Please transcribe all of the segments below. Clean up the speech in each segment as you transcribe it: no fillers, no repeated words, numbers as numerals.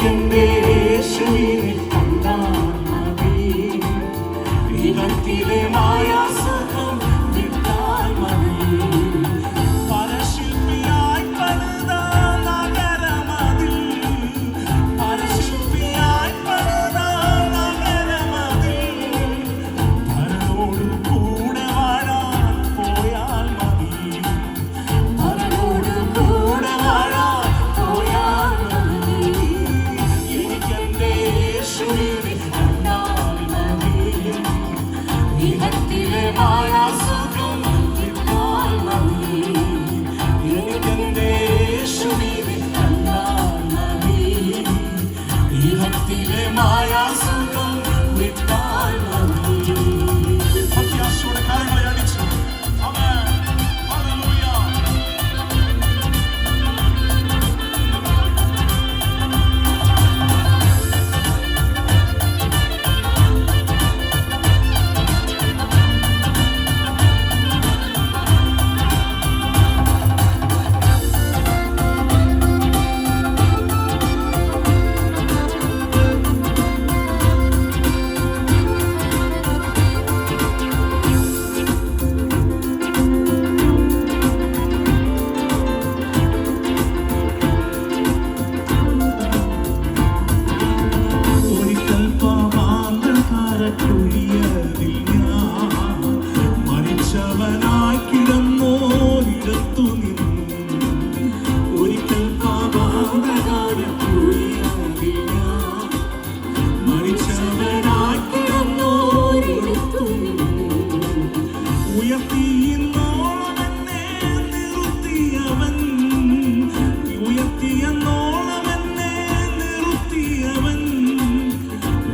എനിക്കെന്റെ യേശുവിനെ കണ്ടാൽ മതി. ഇഹത്തിലെ മായാസുഖം വിട്ടാൽ മതി. പരശില്പിയായി പണിത നഗരമതിൽ, പരശില്പിയായി പണിത നഗരമതിൽ പരനോട് കൂടെ വാഴാൻ പോയാൽ മതി. പരനോട് കൂടെ വാഴാൻ പോയാൽ മതി. എനിക്കെന്റെ യേശുവിനെ കണ്ടാൽ മതി. ഇഹത്തിലെ മായാസുഖം വിട്ടാൽ മതി. എനിക്കെന്റെ യേശുവിനെ കണ്ടാൽ മതി. ഇഹത്തിലെ മായാസുഖം വിട്ടാൽ മതി. പ്രത്യാശയുടെ കരങ്ങളെ അടിച്ചു. ആമേൻ. ഹല്ലേലൂയ. ഒരിക്കൽ പാപാന്തകാരക്കുഴിയതിൽ ഞാൻ മരിച്ചവനായി കിടന്നോരിടത്തു നിന്നു. ഒരിക്കൽ പാപാന്തകാരക്കുഴിയതിൽ ഞാൻ മരിച്ചവനായി കിടന്നോരിടത്തു നിന്നു. ഉയർത്തിയെന്നോളം എന്നെ നിർത്തിയവൻ, ഉയർത്തിയെന്നോളം എന്നെ നിർത്തിയവൻ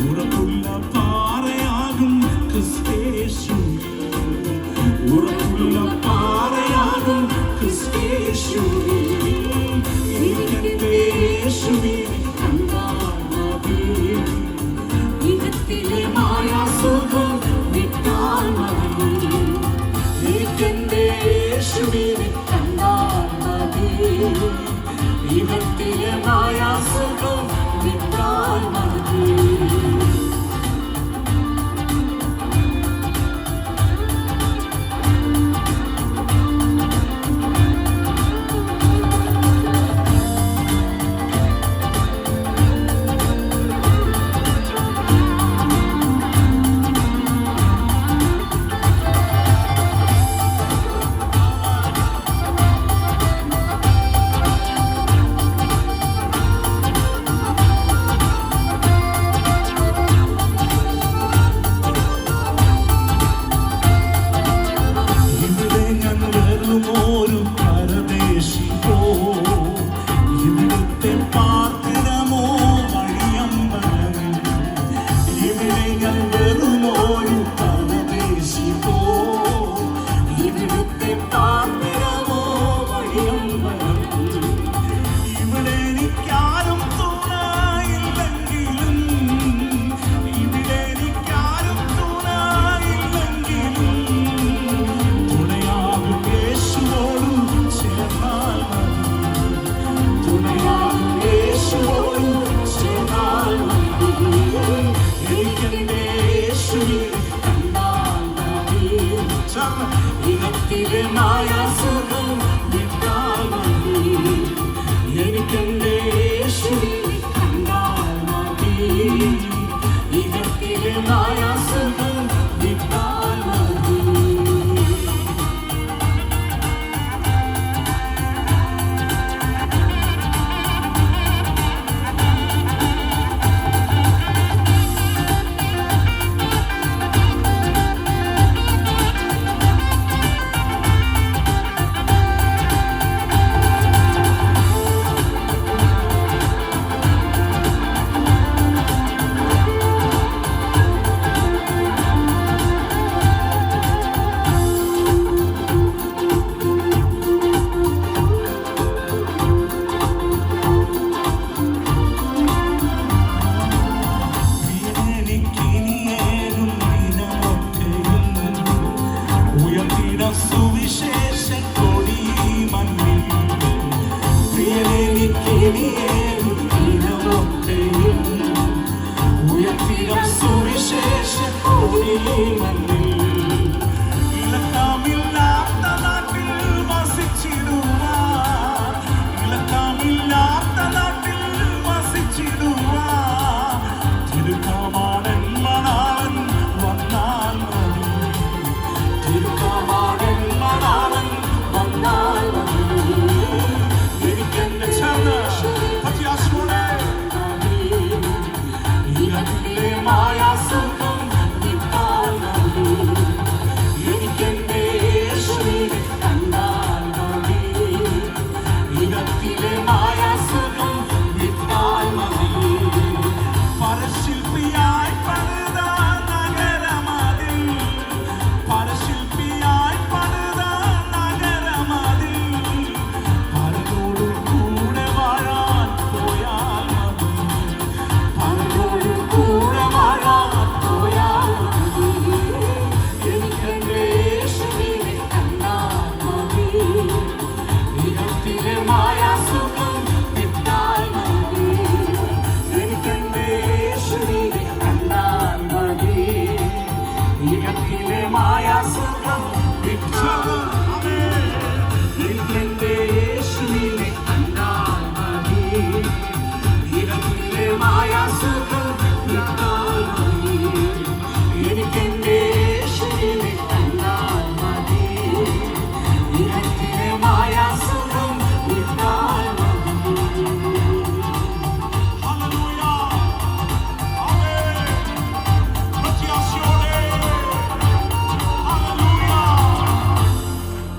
ഉറപ്പുള്ള പാറയാകും ക്രിസ്തേശു. ഉറപ്പുള്ള പാറയാകും ക്രിസ്തേശു. എനിക്കെന്റെ യേശുവിനെ കണ്ടാൽ മതി. ഇഹത്തിലെ മായാസുഖം വിട്ടാൽ മതി. എനിക്കെന്റെ യേശുവിനെ കണ്ടാൽ മതി. ഇഹത്തിലെ മായാസുഖം വിട്ടാൽ മതി. ഇവിടെ ഞാൻ വെറുമൊരു പരദേശിയോ, ഇവിടുത്തെ പാർപ്പിടമോ വഴിയമ്പലം. ഇവിടെ ഞാൻ വെറുമൊരു പരദേശിയോ, ഇവിടുത്തെ പാർപ്പിടമോ വഴിയമ്പലം. ഇവിടെ എനിക്കാരും തുണയില്ലെങ്കിലും, ഇവിടെ എനിക്കാരും തുണയില്ലെങ്കിലും തുണയാകും യേശുവോടു ചേർന്നാൽ മതി. തുണയാകും യേശുവോടു ചേർന്നാൽ മതി. എനിക്കെന്റെ യേശുവിനെ കണ്ടാൽ മതി. ഇഹത്തിലെ മായാസുഖം വിട്ടാൽ മതി. എനിക്കെന്റെ യേശുവിനെ കണ്ടാൽ മതി. ഇഹത്തിലെ മായാസുഖം വിട്ടാൽ മതി. എനിക്കെനിക്കേ ദിനമൊക്കെ കോടി നന്ദി